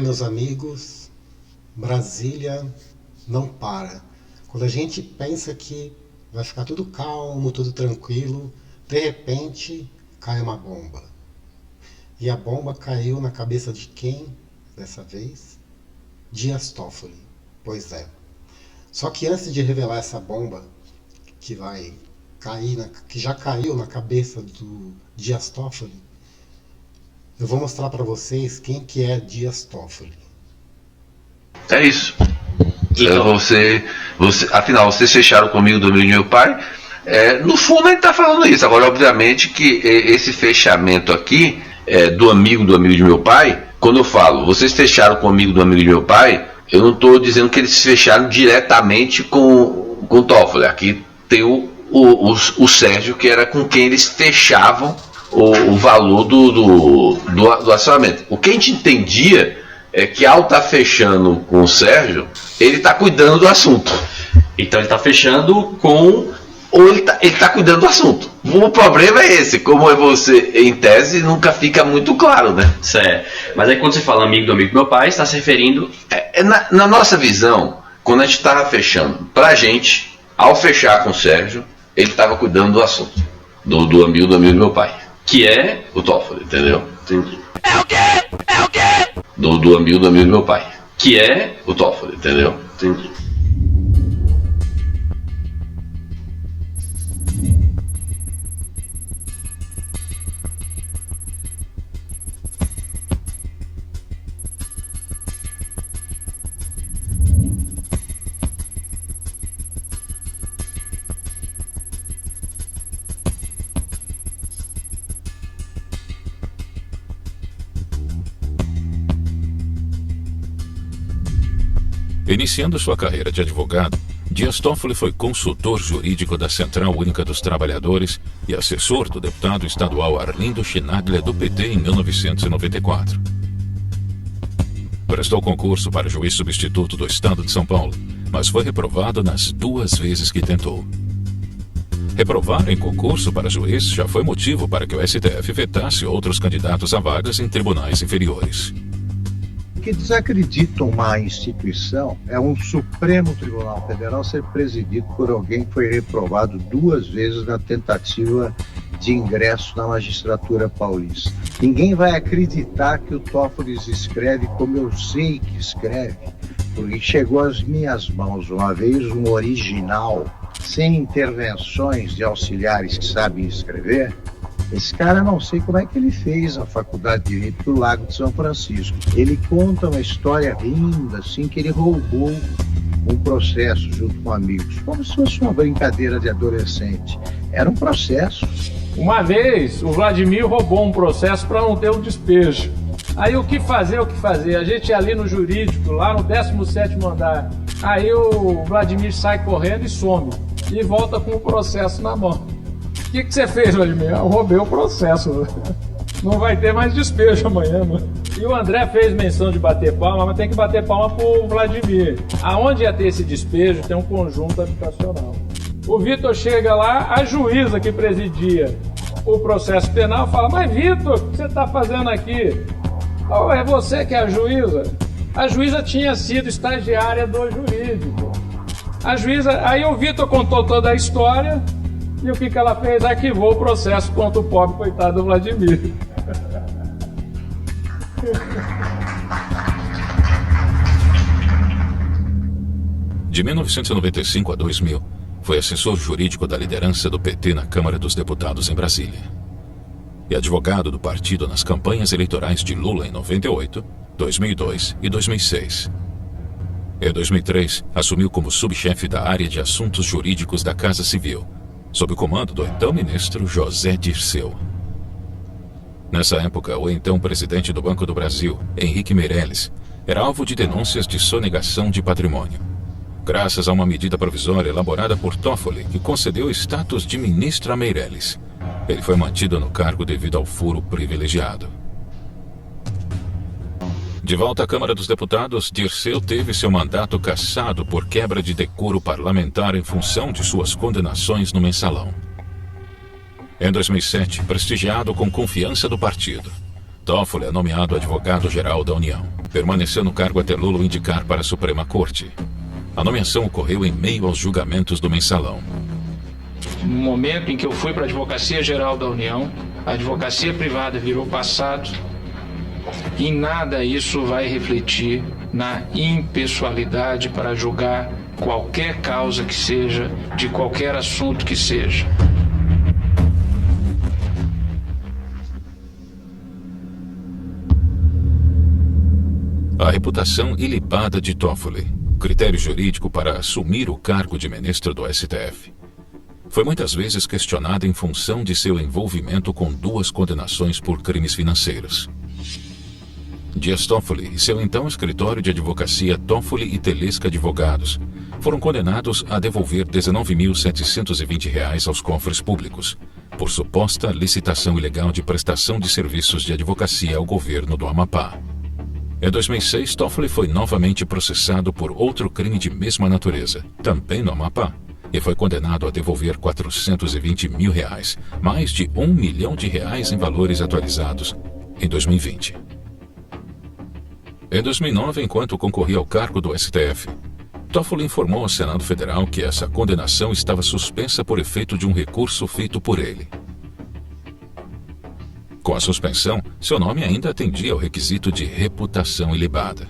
Meus amigos, Brasília não para. Quando a gente pensa que vai ficar tudo calmo, tudo tranquilo, de repente cai uma bomba. E a bomba caiu na cabeça de quem dessa vez? Dias Toffoli. Pois é. Só que antes de revelar essa bomba que vai que já caiu na cabeça do Dias Toffoli, eu vou mostrar para vocês quem que é Dias Toffoli. É isso. Então, afinal, vocês fecharam comigo do amigo do meu pai. No fundo, a gente está falando isso. Agora, obviamente, que esse fechamento aqui do amigo de meu pai, quando eu falo, vocês fecharam comigo do amigo de meu pai, eu não estou dizendo que eles fecharam diretamente com o Toffoli. Aqui tem o Sérgio, que era com quem eles fechavam o valor do acionamento. O que a gente entendia é que ao estar fechando com o Sérgio, ele está cuidando do assunto. Então ele está fechando com... Ou ele tá cuidando do assunto. O problema é esse, como é você, em tese, nunca fica muito claro, né? Certo. Mas aí quando você fala amigo do meu pai, está se referindo... Na nossa visão, quando a gente estava fechando, pra gente, ao fechar com o Sérgio, ele estava cuidando do assunto. Do amigo do meu pai. Que é? O Toffoli, entendeu? Entendi. É o quê? Do amigo do meu pai. Que é? O Toffoli, entendeu? Entendi. Iniciando sua carreira de advogado, Dias Toffoli foi consultor jurídico da Central Única dos Trabalhadores e assessor do deputado estadual Arlindo Chinaglia do PT em 1994. Prestou concurso para juiz substituto do Estado de São Paulo, mas foi reprovado nas 2 vezes que tentou. Reprovar em concurso para juiz já foi motivo para que o STF vetasse outros candidatos a vagas em tribunais inferiores. O que desacredita uma instituição é um Supremo Tribunal Federal ser presidido por alguém que foi reprovado 2 vezes na tentativa de ingresso na magistratura paulista. Ninguém vai acreditar que o Toffoli escreve como eu sei que escreve, porque chegou às minhas mãos uma vez um original, sem intervenções de auxiliares que sabem escrever. Esse cara, não sei como é que ele fez a faculdade de Direito do Lago de São Francisco. Ele conta uma história linda, assim, que ele roubou um processo junto com amigos, como se fosse uma brincadeira de adolescente. Era um processo. Uma vez, o Vladimir roubou um processo para não ter um despejo. Aí o que fazer? A gente ia ali no jurídico, lá no 17º andar. Aí o Vladimir sai correndo e some. E volta com o processo na mão. O que você fez, Vladimir? Eu roubei o processo. Não vai ter mais despejo amanhã, mano. E o André fez menção de bater palma, mas tem que bater palma pro Vladimir. Aonde ia ter esse despejo, tem um conjunto habitacional. O Vitor chega lá, a juíza que presidia o processo penal fala: mas Vitor, o que você está fazendo aqui? Oh, é você que é a juíza? A juíza tinha sido estagiária do jurídico. A juíza, aí o Vitor contou toda a história. E o que ela fez? Arquivou o processo contra o pobre coitado do Vladimir. De 1995 a 2000, foi assessor jurídico da liderança do PT na Câmara dos Deputados em Brasília. E advogado do partido nas campanhas eleitorais de Lula em 98, 2002 e 2006. Em 2003, assumiu como subchefe da área de assuntos jurídicos da Casa Civil, sob o comando do então ministro José Dirceu. Nessa época, o então presidente do Banco do Brasil, Henrique Meirelles, era alvo de denúncias de sonegação de patrimônio, graças a uma medida provisória elaborada por Toffoli, que concedeu status de ministro a Meirelles. Ele foi mantido no cargo devido ao furo privilegiado. De volta à Câmara dos Deputados, Dirceu teve seu mandato cassado por quebra de decoro parlamentar em função de suas condenações no Mensalão. Em 2007, prestigiado com confiança do partido, Toffoli é nomeado advogado-geral da União. Permaneceu no cargo até Lula o indicar para a Suprema Corte. A nomeação ocorreu em meio aos julgamentos do Mensalão. No momento em que eu fui para a Advocacia Geral da União, a advocacia privada virou passado. Em nada isso vai refletir na impessoalidade para julgar qualquer causa que seja, de qualquer assunto que seja. A reputação ilibada de Toffoli, critério jurídico para assumir o cargo de ministro do STF, foi muitas vezes questionada em função de seu envolvimento com 2 condenações por crimes financeiros. Dias Toffoli e seu então escritório de advocacia Toffoli e Telesca Advogados foram condenados a devolver R$ 19.720 aos cofres públicos, por suposta licitação ilegal de prestação de serviços de advocacia ao governo do Amapá. Em 2006, Toffoli foi novamente processado por outro crime de mesma natureza, também no Amapá, e foi condenado a devolver R$ 420 mil, mais de R$ 1 milhão em valores atualizados, em 2020. Em 2009, enquanto concorria ao cargo do STF, Toffoli informou ao Senado Federal que essa condenação estava suspensa por efeito de um recurso feito por ele. Com a suspensão, seu nome ainda atendia ao requisito de reputação ilibada.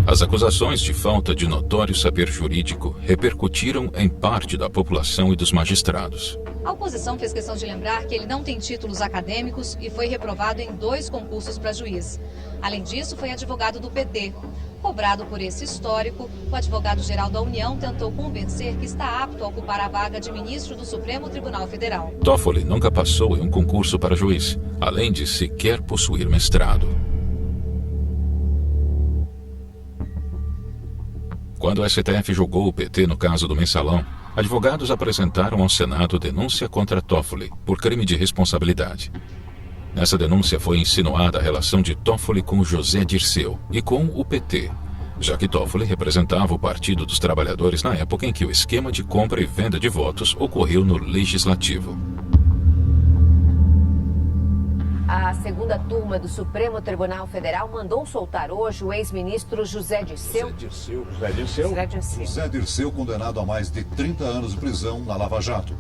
As acusações de falta de notório saber jurídico repercutiram em parte da população e dos magistrados. A oposição fez questão de lembrar que ele não tem títulos acadêmicos e foi reprovado em 2 concursos para juiz. Além disso, foi advogado do PT. Cobrado por esse histórico, o advogado-geral da União tentou convencer que está apto a ocupar a vaga de ministro do Supremo Tribunal Federal. Toffoli nunca passou em um concurso para juiz, além de sequer possuir mestrado. Quando o STF julgou o PT no caso do Mensalão, advogados apresentaram ao Senado denúncia contra Toffoli por crime de responsabilidade. Nessa denúncia foi insinuada a relação de Toffoli com José Dirceu e com o PT, já que Toffoli representava o Partido dos Trabalhadores na época em que o esquema de compra e venda de votos ocorreu no Legislativo. A segunda turma do Supremo Tribunal Federal mandou soltar hoje o ex-ministro José Dirceu. José Dirceu, condenado a mais de 30 anos de prisão na Lava Jato.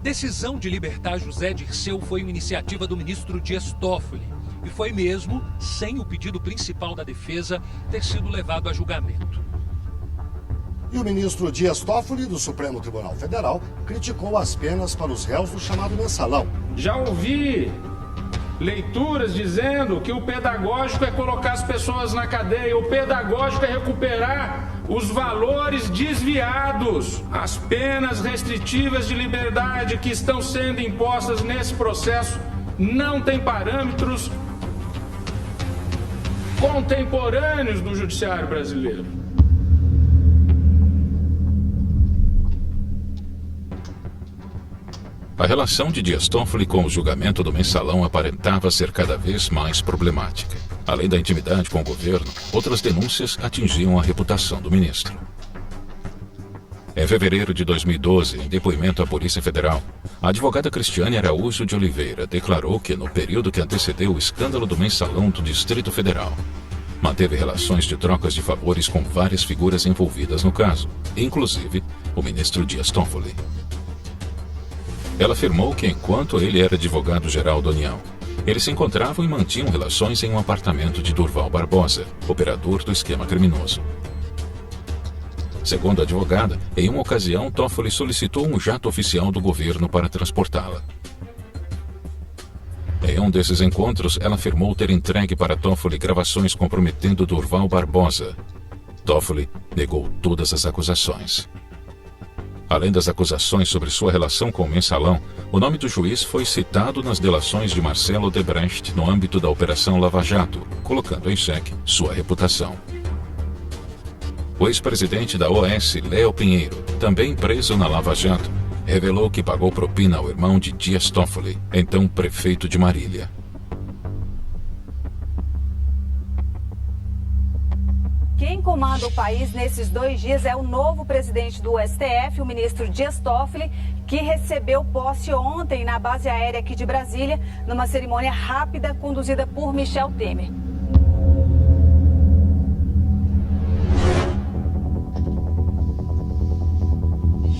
Decisão de libertar José Dirceu foi uma iniciativa do ministro Dias Toffoli e foi mesmo sem o pedido principal da defesa ter sido levado a julgamento. E o ministro Dias Toffoli, do Supremo Tribunal Federal, criticou as penas para os réus do chamado Mensalão. Já ouvi leituras dizendo que o pedagógico é colocar as pessoas na cadeia, o pedagógico é recuperar os valores desviados, as penas restritivas de liberdade que estão sendo impostas nesse processo não têm parâmetros contemporâneos do judiciário brasileiro. A relação de Dias Toffoli com o julgamento do Mensalão aparentava ser cada vez mais problemática. Além da intimidade com o governo, outras denúncias atingiam a reputação do ministro. Em fevereiro de 2012, em depoimento à Polícia Federal, a advogada Cristiane Araújo de Oliveira declarou que, no período que antecedeu o escândalo do Mensalão do Distrito Federal, manteve relações de trocas de favores com várias figuras envolvidas no caso, inclusive o ministro Dias Toffoli. Ela afirmou que, enquanto ele era advogado-geral da União, eles se encontravam e mantinham relações em um apartamento de Durval Barbosa, operador do esquema criminoso. Segundo a advogada, em uma ocasião, Toffoli solicitou um jato oficial do governo para transportá-la. Em um desses encontros, ela afirmou ter entregue para Toffoli gravações comprometendo Durval Barbosa. Toffoli negou todas as acusações. Além das acusações sobre sua relação com o Mensalão, o nome do juiz foi citado nas delações de Marcelo Odebrecht no âmbito da Operação Lava Jato, colocando em xeque sua reputação. O ex-presidente da OAS, Léo Pinheiro, também preso na Lava Jato, revelou que pagou propina ao irmão de Dias Toffoli, então prefeito de Marília. Quem comanda o país nesses 2 dias é o novo presidente do STF, o ministro Dias Toffoli, que recebeu posse ontem na base aérea aqui de Brasília, numa cerimônia rápida conduzida por Michel Temer.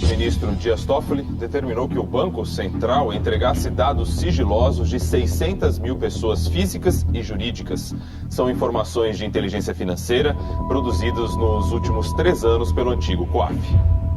O ministro Dias Toffoli determinou que o Banco Central entregasse dados sigilosos de 600 mil pessoas físicas e jurídicas. São informações de inteligência financeira produzidas nos últimos 3 anos pelo antigo COAF.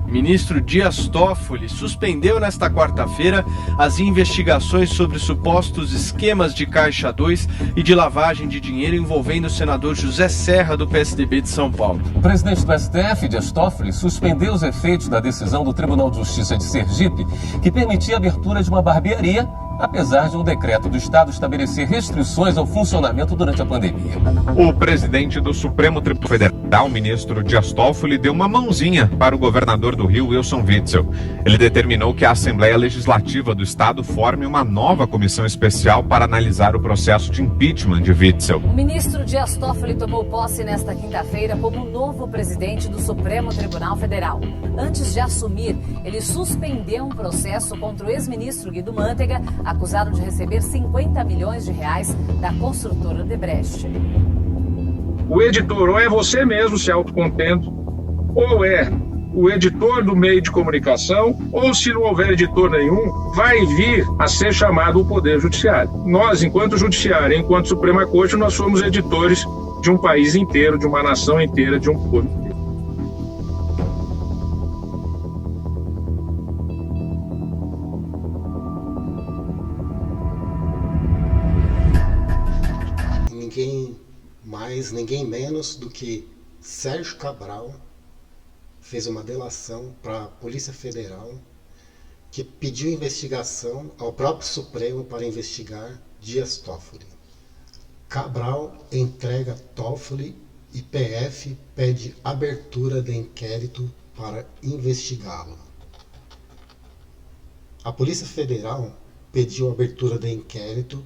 Ministro Dias Toffoli suspendeu nesta quarta-feira as investigações sobre supostos esquemas de Caixa 2 e de lavagem de dinheiro envolvendo o senador José Serra, do PSDB de São Paulo. O presidente do STF, Dias Toffoli, suspendeu os efeitos da decisão do Tribunal de Justiça de Sergipe, que permitia a abertura de uma barbearia, apesar de um decreto do Estado estabelecer restrições ao funcionamento durante a pandemia. O presidente do Supremo Tribunal Federal, ministro Dias Toffoli, deu uma mãozinha para o governador do Rio, Wilson Witzel. Ele determinou que a Assembleia Legislativa do Estado forme uma nova comissão especial para analisar o processo de impeachment de Witzel. O ministro Dias Toffoli tomou posse nesta quinta-feira como novo presidente do Supremo Tribunal Federal. Antes de assumir, ele suspendeu um processo contra o ex-ministro Guido Mantega, acusado de receber 50 milhões de reais da construtora Odebrecht. O editor ou é você mesmo se autocontendo, ou é o editor do meio de comunicação, ou se não houver editor nenhum, vai vir a ser chamado o Poder Judiciário. Nós, enquanto Judiciário, enquanto Suprema Corte, nós somos editores de um país inteiro, de uma nação inteira, de um povo inteiro. Ninguém menos do que Sérgio Cabral fez uma delação para a Polícia Federal que pediu investigação ao próprio Supremo para investigar Dias Toffoli. Cabral entrega Toffoli e PF pede abertura de inquérito para investigá-lo. A Polícia Federal pediu abertura de inquérito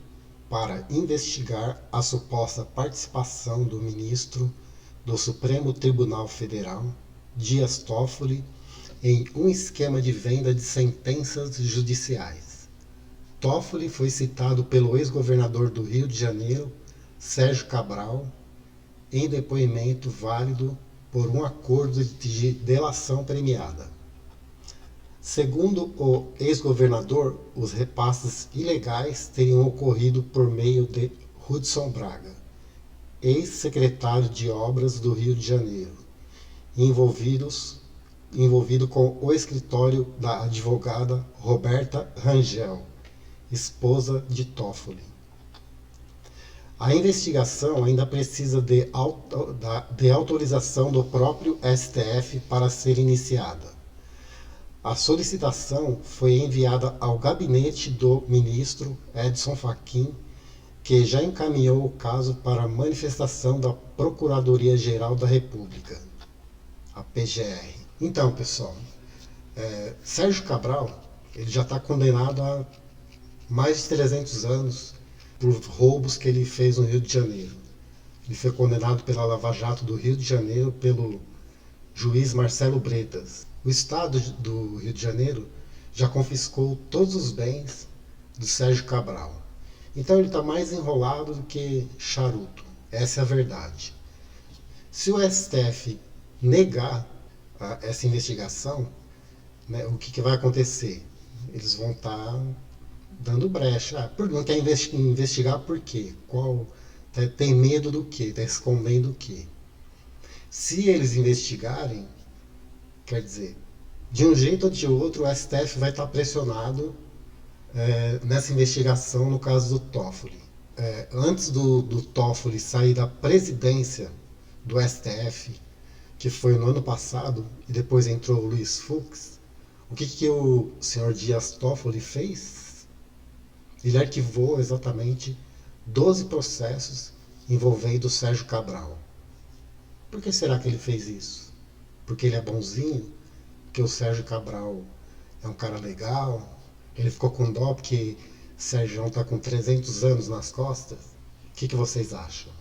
para investigar a suposta participação do ministro do Supremo Tribunal Federal, Dias Toffoli, em um esquema de venda de sentenças judiciais. Toffoli foi citado pelo ex-governador do Rio de Janeiro, Sérgio Cabral, em depoimento válido por um acordo de delação premiada. Segundo o ex-governador, os repasses ilegais teriam ocorrido por meio de Hudson Braga, ex-secretário de Obras do Rio de Janeiro, envolvido com o escritório da advogada Roberta Rangel, esposa de Toffoli. A investigação ainda precisa de autorização do próprio STF para ser iniciada. A solicitação foi enviada ao gabinete do ministro Edson Fachin, que já encaminhou o caso para a manifestação da Procuradoria-Geral da República, a PGR. Então, pessoal, Sérgio Cabral ele já está condenado a mais de 300 anos por roubos que ele fez no Rio de Janeiro. Ele foi condenado pela Lava Jato do Rio de Janeiro pelo juiz Marcelo Bretas. O Estado do Rio de Janeiro já confiscou todos os bens do Sérgio Cabral. Então ele está mais enrolado do que charuto. Essa é a verdade. Se o STF negar essa investigação, né, o que vai acontecer? Eles vão estar dando brecha. Não quer investigar por quê? Tem medo do quê? Está escondendo o quê? Se eles investigarem, quer dizer, de um jeito ou de outro, o STF vai estar pressionado nessa investigação no caso do Toffoli. Antes do Toffoli sair da presidência do STF, que foi no ano passado, e depois entrou o Luiz Fux, o que o senhor Dias Toffoli fez? Ele arquivou exatamente 12 processos envolvendo o Sérgio Cabral. Por que será que ele fez isso? Porque ele é bonzinho? Porque o Sérgio Cabral é um cara legal? Ele ficou com dó porque o Sérgio está com 300 anos nas costas? O que vocês acham?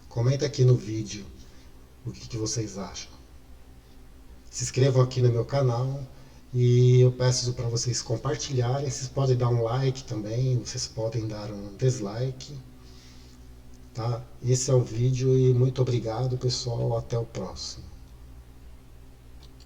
Comenta aqui no vídeo o que vocês acham. Se inscrevam aqui no meu canal e eu peço para vocês compartilharem. Vocês podem dar um like também, vocês podem dar um dislike. Tá? Esse é o vídeo e muito obrigado, pessoal. Até o próximo.